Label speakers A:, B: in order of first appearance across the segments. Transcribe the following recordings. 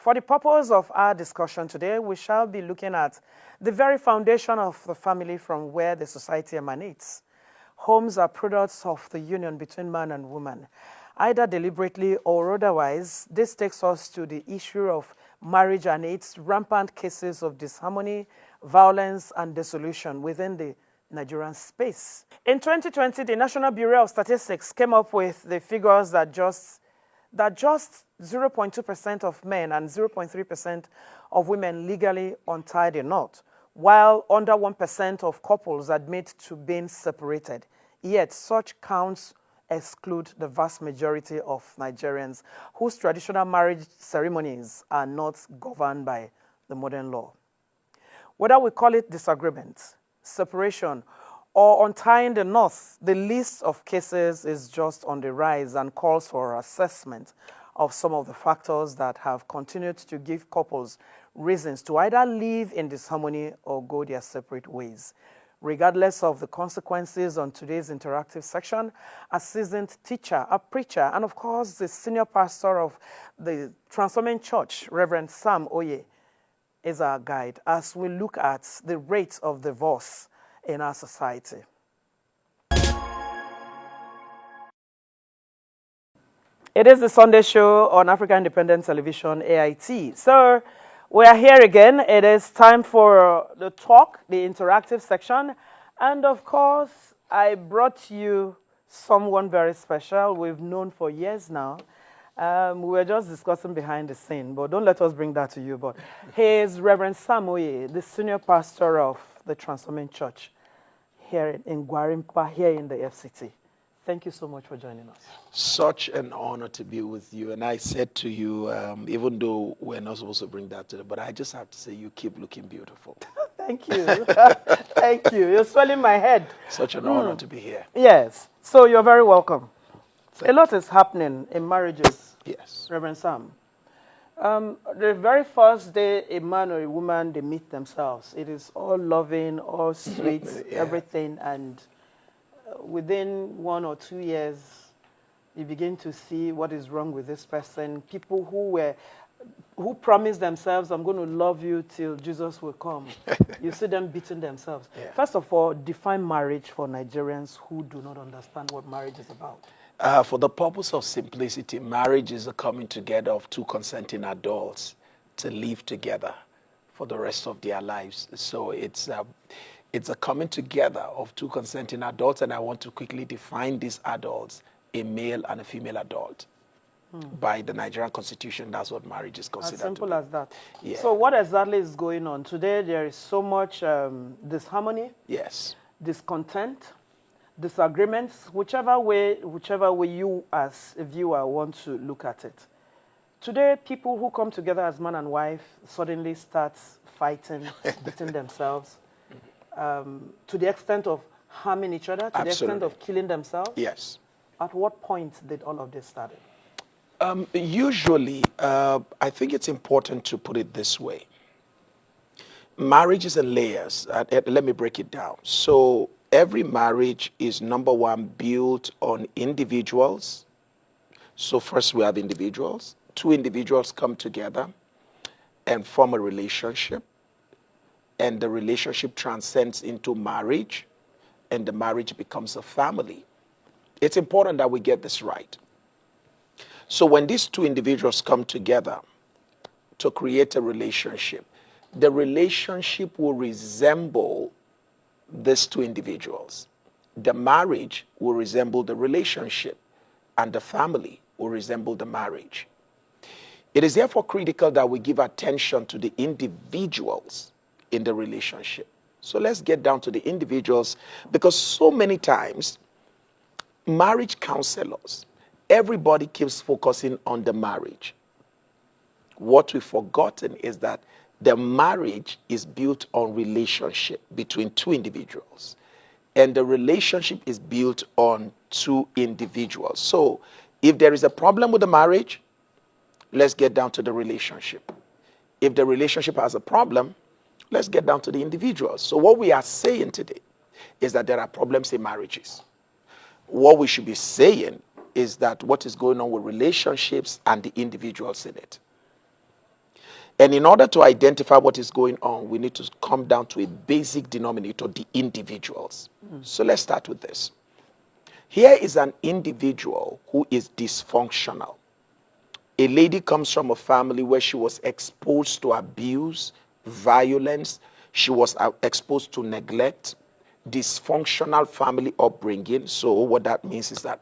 A: For the purpose of our discussion today, we shall be looking at the very foundation of the family from where the society emanates. Homes are products of the union between man and woman. Either deliberately or otherwise, this takes us to the issue of marriage and its rampant cases of disharmony, violence, and dissolution within the Nigerian space. In 2020, the National Bureau of Statistics came up with the figures that just 0.2% of men and 0.3% of women legally untie the knot, while under 1% of couples admit to being separated. Yet such counts exclude the vast majority of Nigerians whose traditional marriage ceremonies are not governed by the modern law. Whether we call it disagreement, separation, or untying the knot, the list of cases is just on the rise and calls for assessment of some of the factors that have continued to give couples reasons to either live in disharmony or go their separate ways. Regardless of the consequences, on today's interactive section, a seasoned teacher, a preacher, and of course the senior pastor of the Transforming Church, Rev Sam Oye, is our guide as we look at the rate of divorce in our society. It is the Sunday show on African Independent Television, AIT. So we are here again. It is time for the talk, the interactive section. And of course, I brought you someone very special we've known for years now. We were just discussing behind the scene, but don't let us bring that to you. But he is Reverend Sam Oye, the senior pastor of the Transforming Church here in Gwarimpa, here in the FCT. Thank you so much for joining us.
B: Such an honor to be with you. And I said to you, even though we're not supposed to bring that today, but I just have to say you keep looking beautiful.
A: Thank you. Thank you. You're swelling my head.
B: Such an honor to be here.
A: Yes. So you're very welcome. A lot is happening in marriages.
B: Yes.
A: Reverend Sam. The very first day a man or a woman, they meet themselves, it is all loving, all sweet, everything. And within 1 or 2 years, you begin to see what is wrong with this person. People who promise themselves, I'm going to love you till Jesus will come. You see them beating themselves. Yeah. First of all, define marriage for Nigerians who do not understand what marriage is about.
B: For the purpose of simplicity, marriage is a coming together of two consenting adults to live together for the rest of their lives. So it's a coming together of two consenting adults, and I want to quickly define these adults, a male and a female adult. By the Nigerian Constitution, that's what marriage is considered.
A: As simple as that.
B: Yeah.
A: So what exactly is going on? Today there is so much disharmony,
B: yes,
A: discontent, disagreements, whichever way you as a viewer want to look at it. Today, people who come together as man and wife suddenly start fighting, beating themselves, to the extent of harming each other, to the extent of killing themselves.
B: Yes.
A: At what point did all of this start?
B: Usually, I think it's important to put it this way. Marriage is in layers. Let me break it down. So every marriage is, number one, built on individuals. So first we have individuals. Two individuals come together and form a relationship. And the relationship transcends into marriage. And the marriage becomes a family. It's important that we get this right. So when these two individuals come together to create a relationship, the relationship will resemble these two individuals. The marriage will resemble the relationship, and the family will resemble the marriage. It is therefore critical that we give attention to the individuals in the relationship. So let's get down to the individuals, because so many times, marriage counselors, everybody keeps focusing on the marriage. What we've forgotten is that the marriage is built on relationship between two individuals. And the relationship is built on two individuals. So if there is a problem with the marriage, let's get down to the relationship. If the relationship has a problem, let's get down to the individuals. So what we are saying today is that there are problems in marriages. What we should be saying is that what is going on with relationships and the individuals in it. And in order to identify what is going on, we need to come down to a basic denominator, the individuals. So let's start with this. Here is an individual who is dysfunctional. A lady comes from a family where she was exposed to abuse, violence, she was exposed to neglect, dysfunctional family upbringing. So what that means is that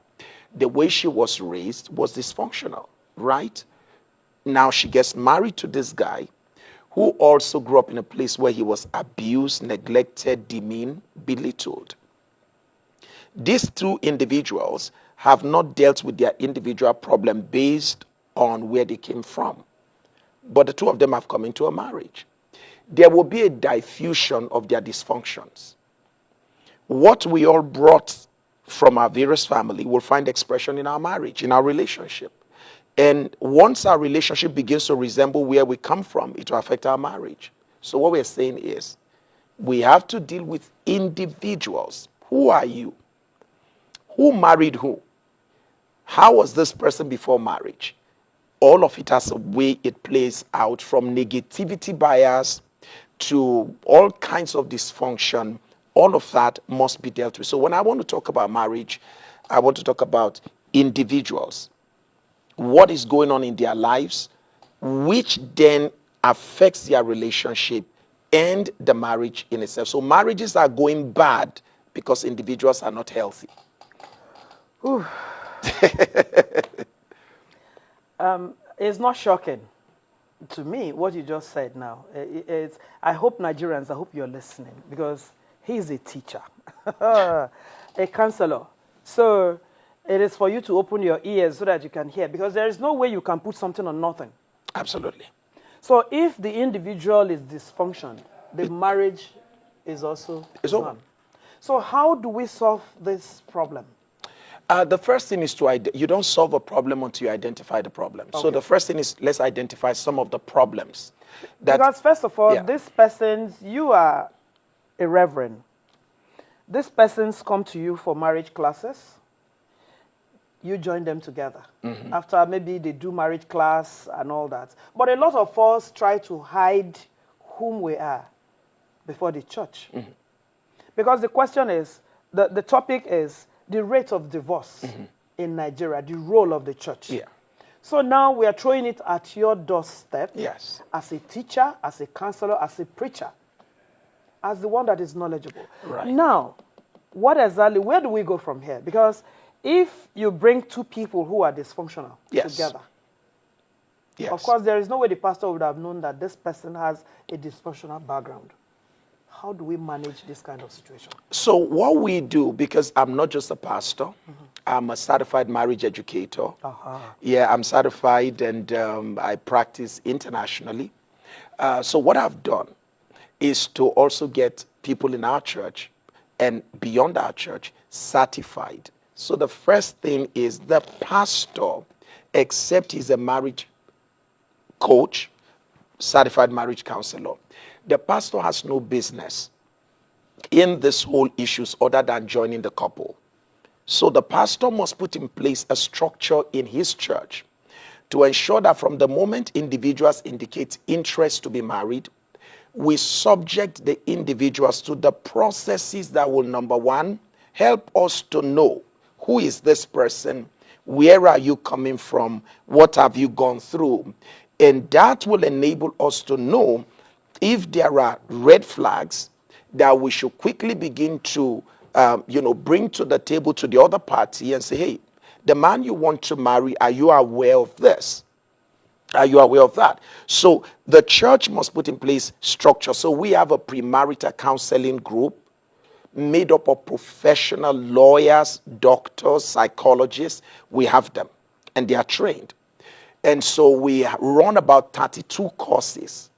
B: the way she was raised was dysfunctional, right? Now she gets married to this guy who also grew up in a place where he was abused, neglected, demeaned, belittled. These two individuals have not dealt with their individual problem based on where they came from. But the two of them have come into a marriage. There will be a diffusion of their dysfunctions. What we all brought from our various family will find expression in our marriage, in our relationship. And once our relationship begins to resemble where we come from, it will affect our marriage. So what we're saying is, we have to deal with individuals. Who are you? Who married who? How was this person before marriage? All of it has a way it plays out, from negativity bias to all kinds of dysfunction. All of that must be dealt with. So when I want to talk about marriage, I want to talk about individuals. What is going on in their lives, which then affects their relationship and the marriage in itself. So marriages are going bad because individuals are not healthy.
A: It's not shocking to me what you just said now. I hope Nigerians, I hope you're listening, because he's a teacher, a counselor. So it is for you to open your ears so that you can hear, because there is no way you can put something on nothing.
B: Absolutely.
A: So if the individual is dysfunctional, the marriage is also gone. So how do we solve this problem?
B: The first thing is you don't solve a problem until you identify the problem. Okay. So the first thing is, let's identify some of the problems.
A: Because first of all, this person's, you are a reverend. These persons come to you for marriage classes. You join them together. Mm-hmm. After maybe they do marriage class and all that. But a lot of us try to hide whom we are before the church. Mm-hmm. Because the question is, the topic is the rate of divorce in Nigeria, the role of the church. Yeah. So now we are throwing it at your doorstep.
B: Yes.
A: As a teacher, as a counselor, as a preacher, as the one that is knowledgeable. Right. Now, where do we go from here? Because if you bring two people who are dysfunctional together, of course, there is no way the pastor would have known that this person has a dysfunctional background. How do we manage this kind of situation?
B: So what we do, because I'm not just a pastor, I'm a certified marriage educator. Yeah, I'm certified, and I practice internationally. So what I've done is to also get people in our church and beyond our church certified. So the first thing is the pastor, except he's a marriage coach, certified marriage counselor, the pastor has no business in this whole issues other than joining the couple. So the pastor must put in place a structure in his church to ensure that from the moment individuals indicate interest to be married, we subject the individuals to the processes that will, number one, help us to know who is this person, where are you coming from, what have you gone through, and that will enable us to know if there are red flags that we should quickly begin to, bring to the table to the other party and say, hey, the man you want to marry, are you aware of this? Are you aware of that? So the church must put in place structure. So we have a premarital counseling group made up of professional lawyers, doctors, psychologists. We have them, and they are trained. And so we run about 32 courses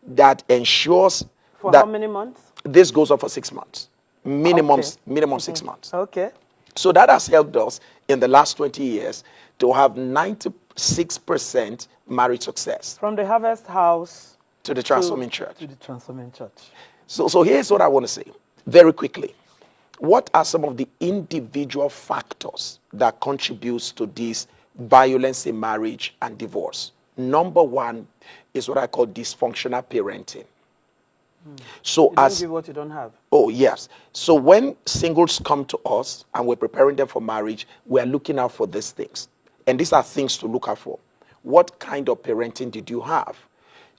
B: that ensures
A: for how many months?
B: This goes on for 6 months. Minimum 6 months.
A: Okay.
B: So that has helped us in the last 20 years to have 96% marriage success.
A: From the Harvest House
B: to the Transforming Church.
A: To the Transforming Church.
B: So here's what I want to say very quickly. What are some of the individual factors that contributes to this violence in marriage and divorce? Number one is what I call dysfunctional parenting. So
A: You don't give what you don't have.
B: Oh, yes. So when singles come to us and we're preparing them for marriage, we're looking out for these things. And these are things to look out for. What kind of parenting did you have?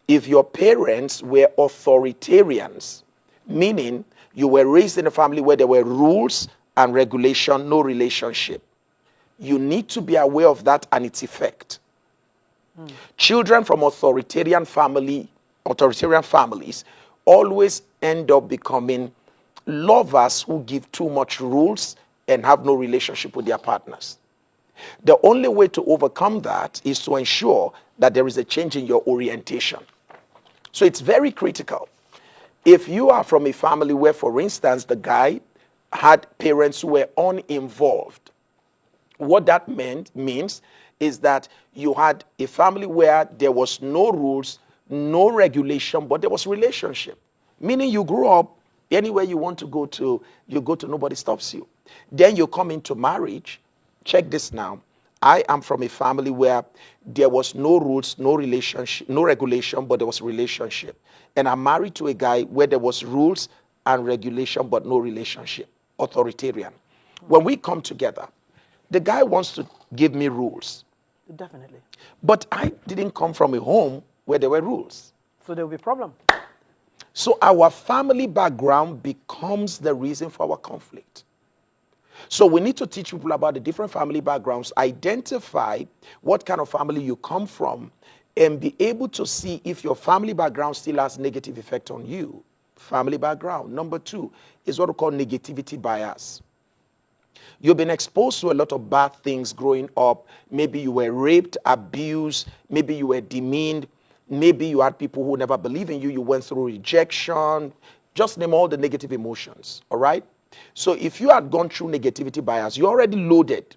B: If your parents were authoritarians, meaning you were raised in a family where there were rules and regulation, no relationship, you need to be aware of that and its effect. Children from authoritarian families always end up becoming lovers who give too much rules and have no relationship with their partners. The only way to overcome that is to ensure that there is a change in your orientation. So it's very critical. If you are from a family where, for instance, the guy had parents who were uninvolved, what that means is that you had a family where there was no rules, no regulation, but there was relationship. Meaning you grew up, anywhere you want to go to, you go to, nobody stops you. Then you come into marriage. Check this now. I am from a family where there was no rules, no relationship, no regulation, but there was relationship. And I'm married to a guy where there was rules and regulation, but no relationship, authoritarian. When we come together, the guy wants to give me rules.
A: Definitely.
B: But I didn't come from a home where there were rules.
A: So there will be a problem.
B: So our family background becomes the reason for our conflict. So we need to teach people about the different family backgrounds, identify what kind of family you come from, and be able to see if your family background still has negative effect on you. Family background. Number two is what we call negativity bias. You've been exposed to a lot of bad things growing up. Maybe you were raped, abused, maybe you were demeaned, maybe you had people who never believed in you, you went through rejection, just name all the negative emotions, all right? So if you had gone through negativity bias, you're already loaded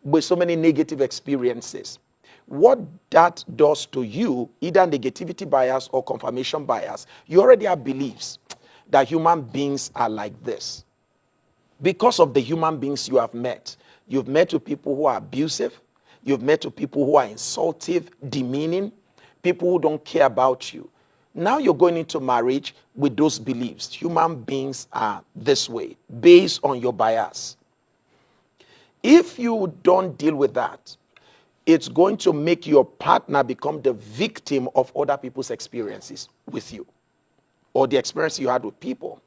B: with so many negative experiences. What that does to you, either negativity bias or confirmation bias, you already have beliefs that human beings are like this. Because of the human beings you have met. You've met with people who are abusive. You've met with people who are insultive, demeaning, people who don't care about you. Now you're going into marriage with those beliefs. Human beings are this way, based on your bias. If you don't deal with that, it's going to make your partner become the victim of other people's experiences with you, or the experience you had with people.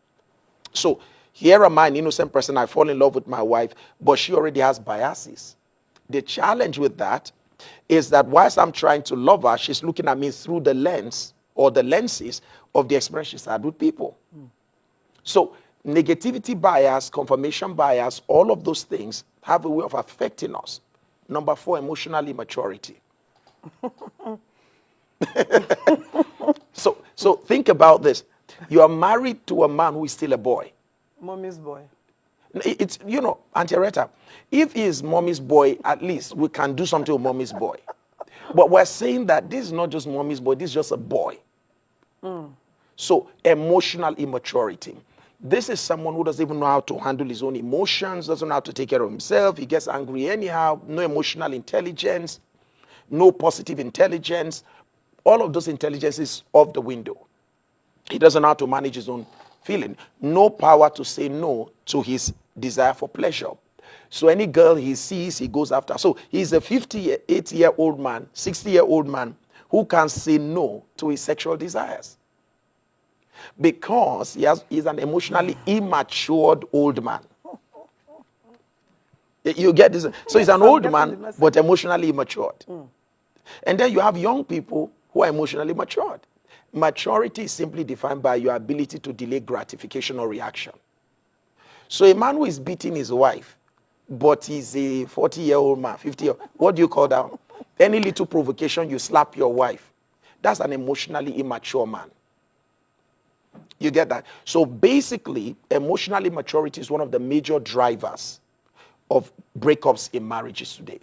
B: So here am I, an innocent person, I fall in love with my wife, but she already has biases. The challenge with that is that whilst I'm trying to love her, she's looking at me through the lens or the lenses of the experience she's had with people. So negativity bias, confirmation bias, all of those things have a way of affecting us. Number four, emotional immaturity. So think about this. You are married to a man who is still a boy.
A: Mommy's boy.
B: It's, Auntie Retta, if he is mommy's boy, at least we can do something with mommy's boy. But we're saying that this is not just mommy's boy, this is just a boy. So emotional immaturity. This is someone who doesn't even know how to handle his own emotions, doesn't know how to take care of himself. He gets angry anyhow, no emotional intelligence, no positive intelligence. All of those intelligences off the window. He doesn't know how to manage his own feeling. No power to say no to his desire for pleasure. So any girl he sees, he goes after. So he's a 58-year-old man, 60-year-old man who can say no to his sexual desires. Because he's an emotionally immatured old man. You get this? So he's an old man, but emotionally immatured. And then you have young people who are emotionally matured. Maturity is simply defined by your ability to delay gratification or reaction. So a man who is beating his wife, but he's a 40-year-old man, 50-year-old, what do you call that? Any little provocation, you slap your wife. That's an emotionally immature man. You get that? So basically, emotional immaturity is one of the major drivers of breakups in marriages today.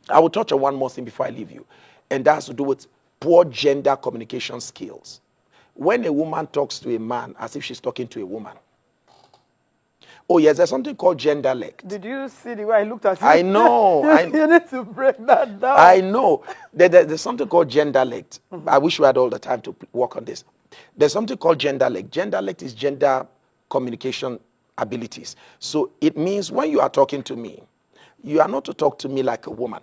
B: I will touch on one more thing before I leave you, and that has to do with poor gender communication skills. When a woman talks to a man as if she's talking to a woman. Oh, yes, there's something called genderlect.
A: Did you see the way I looked at you?
B: I know.
A: You need to break that down.
B: I know. There's something called genderlect. I wish we had all the time to work on this. There's something called genderlect. Genderlect is gender communication abilities. So it means when you are talking to me, you are not to talk to me like a woman.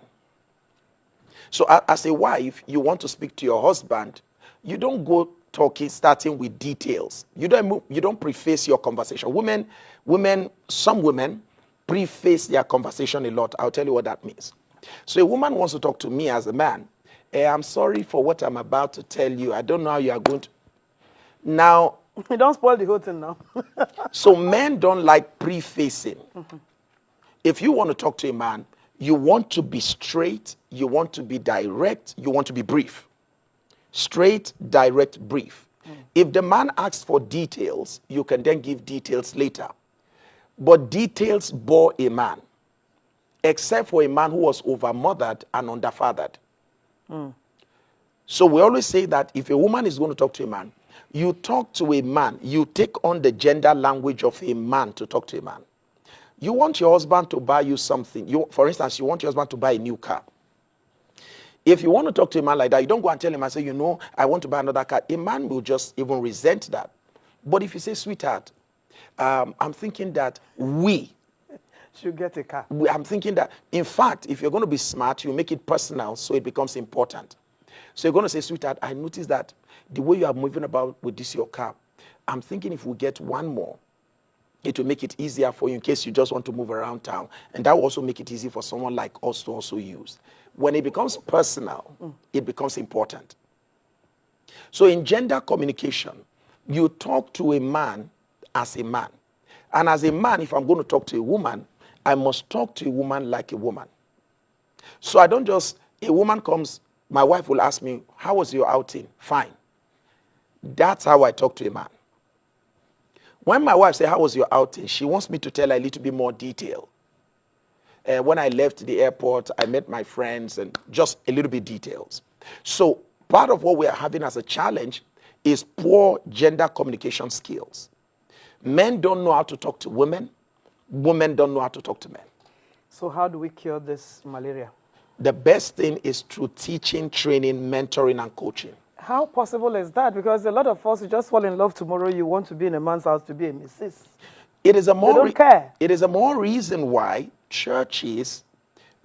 B: So as a wife, you want to speak to your husband, you don't go talking, starting with details. You don't preface your conversation. Some women preface their conversation a lot. I'll tell you what that means. So a woman wants to talk to me as a man. I'm sorry for what I'm about to tell you. I don't know how you are going to. Now,
A: You don't spoil the whole thing now.
B: so men don't like prefacing. If you want to talk to a man, you want to be straight, you want to be direct, you want to be brief. Straight, direct, brief. If the man asks for details, you can then give details later. But details bore a man, except for a man who was overmothered and underfathered. So we always say that if a woman is going to talk to a man, you talk to a man, you take on the gender language of a man to talk to a man. You want your husband to buy you something. For instance, you want your husband to buy a new car. If you want to talk to a man like that, you don't go and tell him and say, I want to buy another car. A man will just even resent that. But if you say, sweetheart, I'm thinking that we
A: should get a car.
B: I'm thinking that, in fact, if you're going to be smart, you make it personal so it becomes important. So you're going to say, sweetheart, I noticed that the way you are moving about with this your car, I'm thinking if we get one more, it will make it easier for you in case you just want to move around town. And that will also make it easy for someone like us to also use. When it becomes personal, it becomes important. So in gender communication, you talk to a man as a man. And as a man, if I'm going to talk to a woman, I must talk to a woman like a woman. So I don't just, a woman comes, my wife will ask me, how was your outing? Fine. That's how I talk to a man. When my wife says, how was your outing? She wants me to tell her a little bit more detail. When I left the airport, I met my friends and just a little bit details. So part of what we are having as a challenge is poor gender communication skills. Men don't know how to talk to women. Women don't know how to talk to men.
A: So how do we cure this malaria?
B: The best thing is through teaching, training, mentoring, and coaching.
A: How possible is that? Because a lot of us, you just fall in love tomorrow, you want to be in a man's house to be a Mrs.
B: It is a more,
A: they don't care.
B: It is a more reason why churches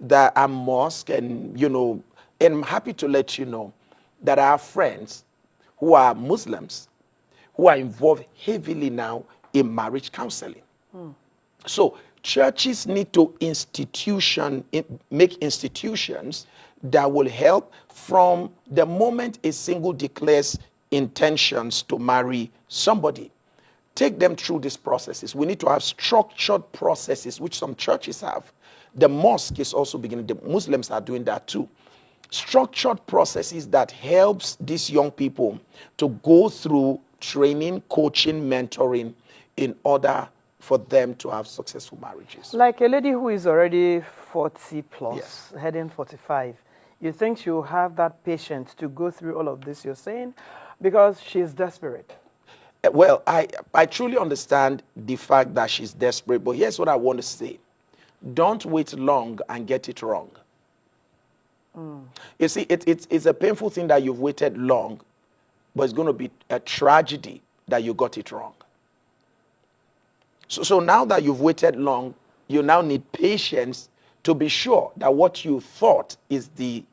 B: that are mosque and, and I'm happy to let you know that our friends who are Muslims, who are involved heavily now in marriage counseling. So churches need to make institutions that will help from the moment a single declares intentions to marry somebody. Take them through these processes. We need to have structured processes, which some churches have. The mosque is also beginning. The Muslims are doing that too. Structured processes that helps these young people to go through training, coaching, mentoring in order for them to have successful marriages.
A: Like a lady who is already 40 plus,
B: Yes.
A: heading 45, you think she'll have that patience to go through all of this you're saying? Because she's desperate.
B: Well, I truly understand the fact that she's desperate, but here's what I want to say. Don't wait long and get it wrong. You see, it's a painful thing that you've waited long, but it's going to be a tragedy that you got it wrong. So now that you've waited long, you now need patience to be sure that what you thought is the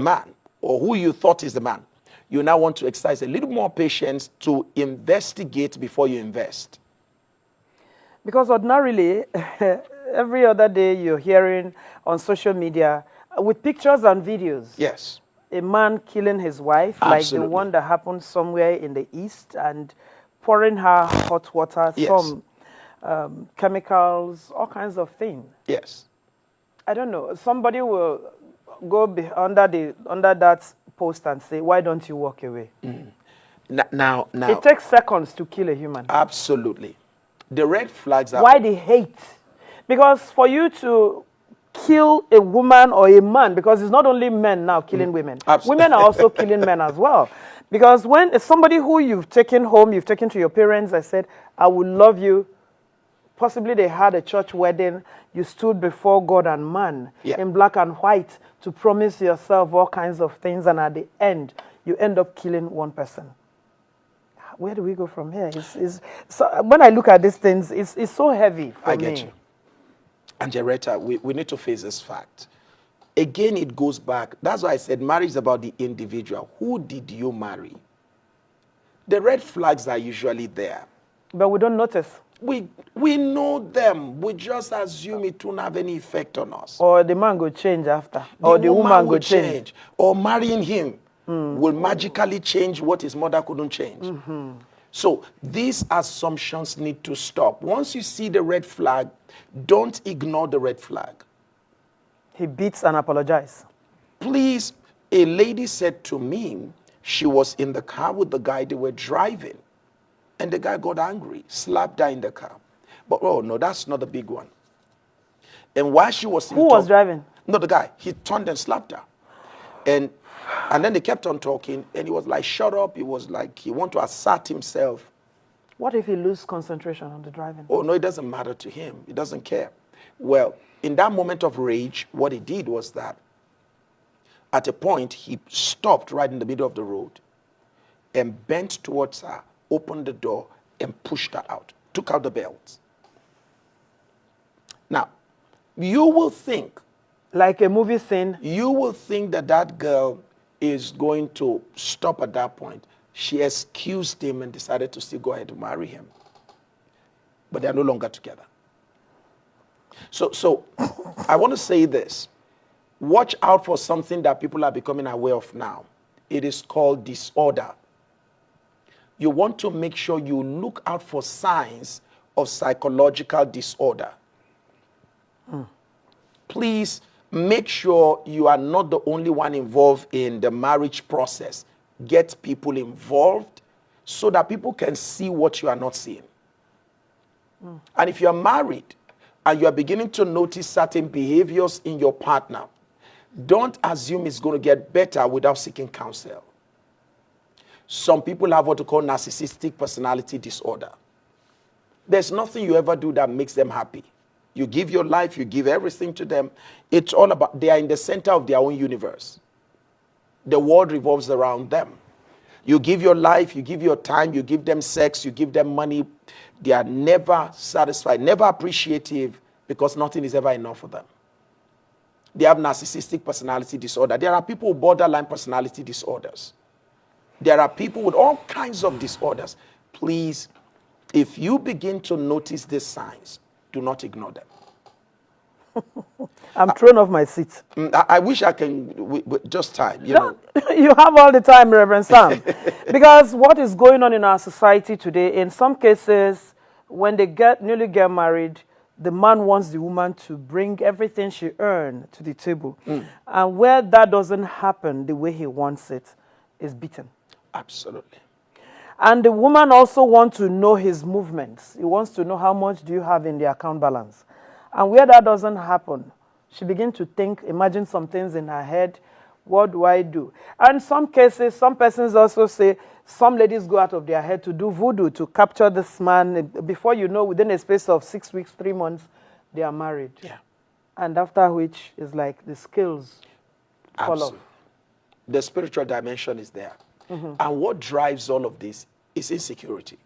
B: man, or who you thought is the man. You now want to exercise a little more patience to investigate before you invest.
A: Because ordinarily, every other day you're hearing on social media with pictures and videos.
B: Yes.
A: A man killing his wife,
B: Absolutely.
A: like the one that happened somewhere in the east, and pouring her hot water,
B: Yes.
A: some chemicals, all kinds of things.
B: Yes.
A: I don't know. Somebody will go under that post and say, "Why don't you walk away?"
B: Now.
A: It takes seconds to kill a human.
B: Absolutely. The red flags are...
A: Why the hate? Because for you to kill a woman or a man, because it's not only men now killing women.
B: Absolutely.
A: Women are also killing men as well. Because when it's somebody who you've taken home, you've taken to your parents, I said, I will love you possibly they had a church wedding, you stood before God and man in black and white to promise yourself all kinds of things, and at the end, you end up killing one person. Where do we go from here? So when I look at these things, it's so heavy for me.
B: I get you. And Jaretta, we need to face this fact. Again, it goes back. That's why I said marriage is about the individual. Who did you marry? The red flags are usually there.
A: But we don't notice.
B: We know them. We just assume it won't have any effect on us.
A: Or the man will change after. Or the woman will change.
B: Or marrying him will magically change what his mother couldn't change. So these assumptions need to stop. Once you see the red flag, don't ignore the red flag.
A: He beats and apologizes.
B: Please, a lady said to me, she was in the car with the guy, they were driving. And the guy got angry, slapped her in the car. But oh no, that's not the big one. And while she was
A: Who was driving?
B: No, the guy. He turned and slapped her. And then they kept on talking, and he was like, shut up. He was like, he wanted to assert himself.
A: What if he loses concentration on the driving?
B: Oh, no, it doesn't matter to him. He doesn't care. Well, in that moment of rage, what he did was that at a point, he stopped right in the middle of the road and bent towards her, opened the door, and pushed her out, took out the belt. Now, you will think,
A: like a movie scene,
B: you will think that that girl is going to stop at that point. She excused him and decided to still go ahead and marry him. But they're no longer together. So I want to say this. Watch out for something that people are becoming aware of now. It is called disorder. You want to make sure you look out for signs of psychological disorder. Please make sure you are not the only one involved in the marriage process. Get people involved so that people can see what you are not seeing. And if you are married and you are beginning to notice certain behaviors in your partner, don't assume it's going to get better without seeking counsel. Some people have what we call narcissistic personality disorder. There's nothing you ever do that makes them happy. You give your life, you give everything to them. It's all about, they are in the center of their own universe. The world revolves around them. You give your life, you give your time, you give them sex, you give them money. They are never satisfied, never appreciative, because nothing is ever enough for them. They have narcissistic personality disorder. There are people with borderline personality disorders. There are people with all kinds of disorders. Please, if you begin to notice these signs, do not ignore them.
A: I'm thrown off my seat.
B: I wish I can, with just time, you know.
A: You have all the time, Reverend Sam. Because what is going on in our society today, in some cases, when they newly get married, the man wants the woman to bring everything she earned to the table. And where that doesn't happen the way he wants it, is beaten.
B: Absolutely.
A: And the woman also wants to know his movements. He wants to know how much do you have in the account balance. And where that doesn't happen, she begins to think, imagine some things in her head. What do I do? And in some cases, some persons also say, some ladies go out of their head to do voodoo, to capture this man. Before you know, within a space of 6 weeks, 3 months, they are married.
B: Yeah.
A: And after which, is like the skills fall off.
B: The spiritual dimension is there. And what drives all of this is insecurity.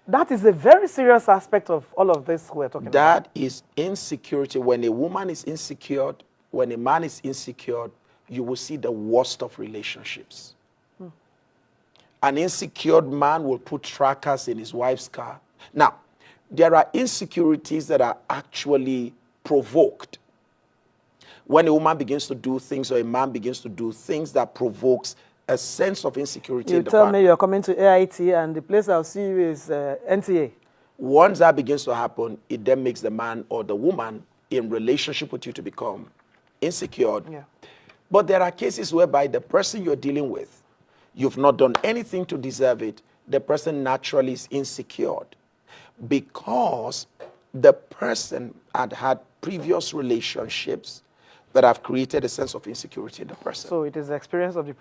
A: That is a very serious aspect of all of this we're talking about.
B: That is insecurity. When a woman is insecure, when a man is insecure, you will see the worst of relationships. An insecure man will put trackers in his wife's car. Now, there are insecurities that are actually provoked. When a woman begins to do things or a man begins to do things that provokes a sense of insecurity in the partner.
A: You tell me you're coming to AIT and the place I'll see you is NTA.
B: Once that begins to happen, it then makes the man or the woman in relationship with you to become insecure.
A: Yeah.
B: But there are cases whereby the person you're dealing with, you've not done anything to deserve it. The person naturally is insecure because the person had previous relationships that have created a sense of insecurity in the person.
A: So it is the experience of the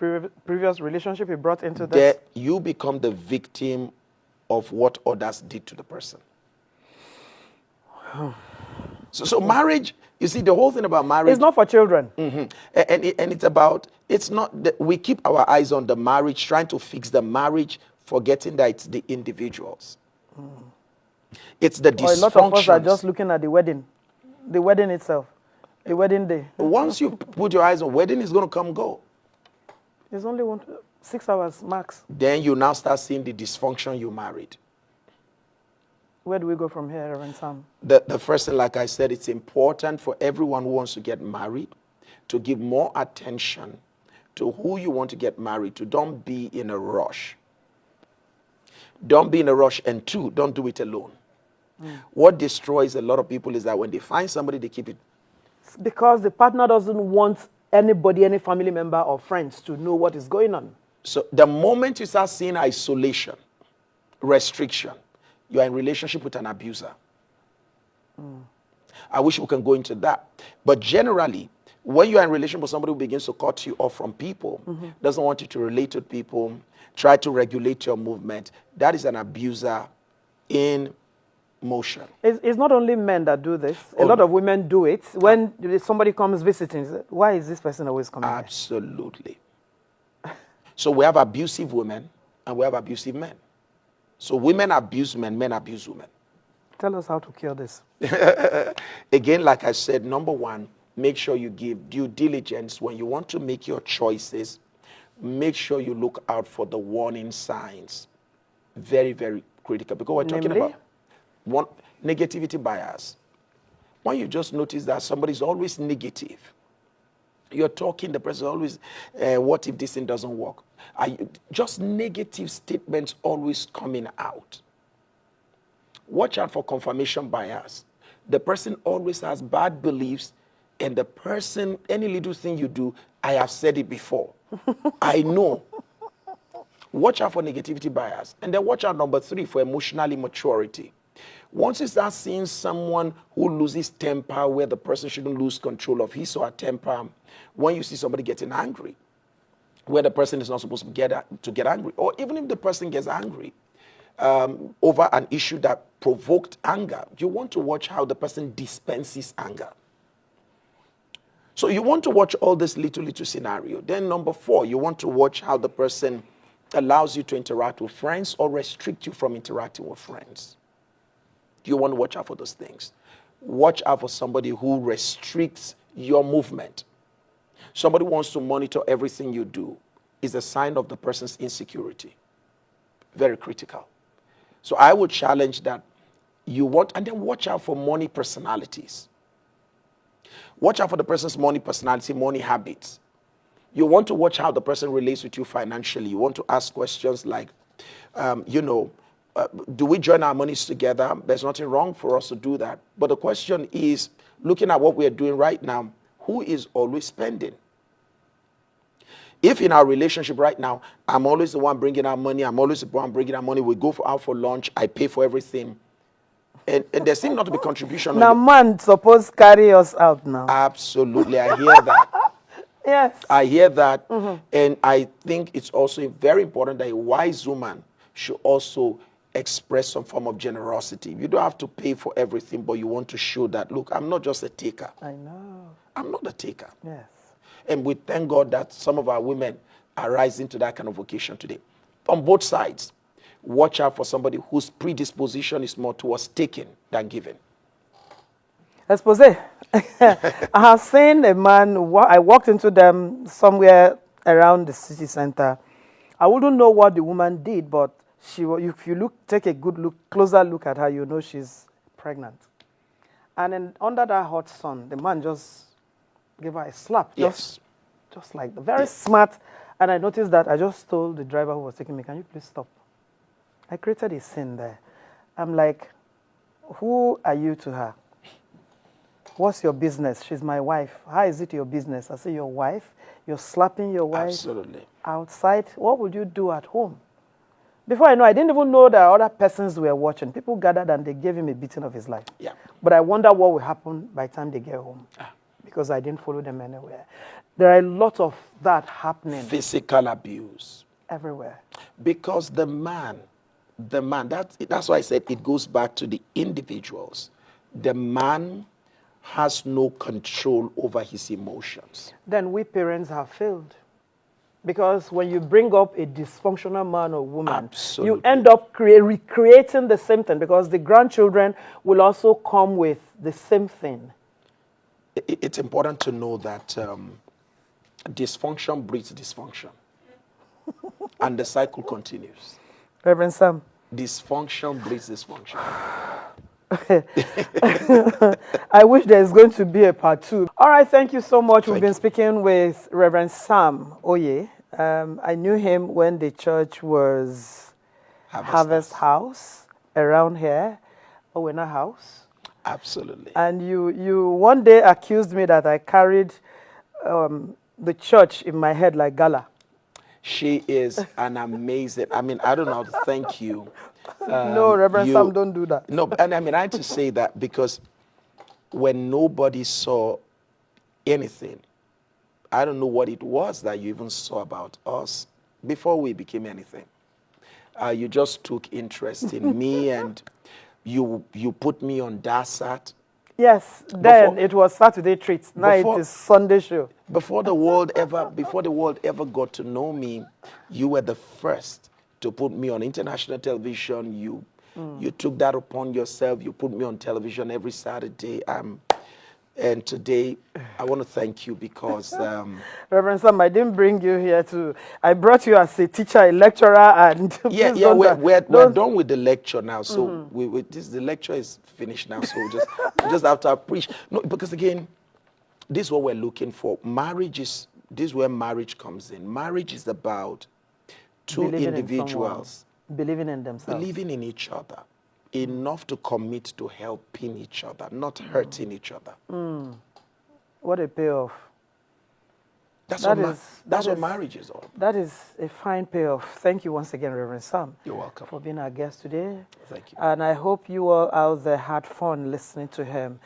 A: previous relationship he brought into this?
B: You become the victim of what others did to the person. So marriage, you see, the whole thing about marriage.
A: It's not for children.
B: And it's about, it's not that we keep our eyes on the marriage, trying to fix the marriage, forgetting that it's the individuals. It's the dysfunctions.
A: Or a lot of us are just looking at the wedding itself, the wedding day.
B: Once you put your eyes on wedding, it's going to come go.
A: It's only 6 hours max.
B: Then you now start seeing the dysfunction you married.
A: Where do we go from here, Reverend Sam?
B: The first thing, like I said, it's important for everyone who wants to get married to give more attention to who you want to get married to. Don't be in a rush. Don't be in a rush. And two, don't do it alone. What destroys a lot of people is that when they find somebody, they keep it.
A: Because the partner doesn't want anybody, any family member or friends to know what is going on.
B: So the moment you start seeing isolation, restriction, you are in relationship with an abuser. I wish we can go into that. But generally, when you are in relationship with somebody who begins to cut you off from people, doesn't want you to relate with people, try to regulate your movement, that is an abuser in motion.
A: It's not only men that do this. A lot of women do it. When somebody comes visiting, why is this person always coming here?
B: Absolutely. So we have abusive women and we have abusive men. So women abuse men, men abuse women.
A: Tell us how to cure this.
B: Again, like I said, number one, make sure you give due diligence when you want to make your choices. Make sure you look out for the warning signs. Very, very critical. Because we're talking about one negativity bias. When you just notice that somebody's always negative, you're talking, the person always, what if this thing doesn't work? Just negative statements always coming out. Watch out for confirmation bias. The person always has bad beliefs, and the person, any little thing you do, I have said it before. I know. Watch out for negativity bias. And then watch out, number three, for emotional immaturity. Once you start seeing someone who loses temper, where the person shouldn't lose control of his or her temper, when you see somebody getting angry, where the person is not supposed to get angry, or even if the person gets angry over an issue that provoked anger, you want to watch how the person dispenses anger. So you want to watch all this little scenario. Then number four, you want to watch how the person allows you to interact with friends or restrict you from interacting with friends. You want to watch out for those things. Watch out for somebody who restricts your movement. Somebody wants to monitor everything you do is a sign of the person's insecurity. Very critical. So I would challenge that you want, and then watch out for money personalities. Watch out for the person's money personality, money habits. You want to watch how the person relates with you financially. You want to ask questions like, do we join our monies together? There's nothing wrong for us to do that. But the question is, looking at what we are doing right now, who is always spending? If in our relationship right now, I'm always the one bringing out money, I'm always the one bringing out money, we go out for lunch, I pay for everything, and there seems not to be contribution.
A: Now man suppose carry us out now.
B: Absolutely, I hear that.
A: Yes.
B: I hear that, and I think it's also very important that a wise woman should also express some form of generosity. You don't have to pay for everything, but you want to show that, look, I'm not just a taker.
A: I know.
B: I'm not a taker.
A: Yes.
B: And we thank God that some of our women are rising to that kind of vocation today. On both sides, watch out for somebody whose predisposition is more towards taking than giving.
A: Expose. I have seen a man, I walked into them somewhere around the city center. I wouldn't know what the woman did, but if you take a good look, closer look at her, you know she's pregnant. And then under that hot sun, the man just gave her a slap.
B: Yes.
A: Just like very smart. And I noticed that I just told the driver who was taking me, can you please stop? I created a scene there. I'm like, who are you to her? What's your business? She's my wife. How is it your business? I say, your wife? You're slapping your wife
B: Absolutely.
A: outside? What would you do at home? Before I know, I didn't even know that other persons were watching. People gathered and they gave him a beating of his life.
B: Yeah.
A: But I wonder what will happen by the time they get home. Because I didn't follow them anywhere. There are a lot of that happening.
B: Physical abuse.
A: Everywhere.
B: Because the man, that's why I said it goes back to the individuals. the man has no control over his emotions.
A: Then we parents have failed. Because when you bring up a dysfunctional man or woman,
B: Absolutely.
A: you end up recreating the same thing, because the grandchildren will also come with the same thing.
B: It's important to know that dysfunction breeds dysfunction. And the cycle continues.
A: Reverend Sam.
B: Dysfunction breeds dysfunction.
A: I wish there's going to be a part 2. All right, thank you so much. We've been
B: you.
A: speaking with Reverend Sam Oye. I knew him when the church was Harvest House around here, Owena House.
B: Absolutely.
A: And you one day accused me that I carried the church in my head like gala.
B: She is an amazing, I mean, I don't know how to thank you.
A: No, Reverend Sam, don't do that.
B: No, and I mean, I had to say that because when nobody saw anything, I don't know what it was that you even saw about us before we became anything. You just took interest in me, and you put me on DASAT.
A: Yes, then it was Saturday Treats. Now it is Sunday Show.
B: Before the world ever got to know me, you were the first to put me on international television. You took that upon yourself. You put me on television every Saturday. And today, I want to thank you because...
A: Reverend Sam, I didn't bring you here I brought you as a teacher, a lecturer, and...
B: we're done with the lecture now. So the lecture is finished now. So we just have to appreciate... No, because again, this is what we're looking for. This is where marriage comes in. Marriage is about two individuals...
A: Believing in themselves.
B: Believing in each other. Enough to commit to helping each other, not hurting each other.
A: What a payoff.
B: That's what marriage is all.
A: That is a fine payoff. Thank you once again, Reverend Sam.
B: You're welcome.
A: For being our guest today.
B: Thank you.
A: And I hope you all out there had fun listening to him.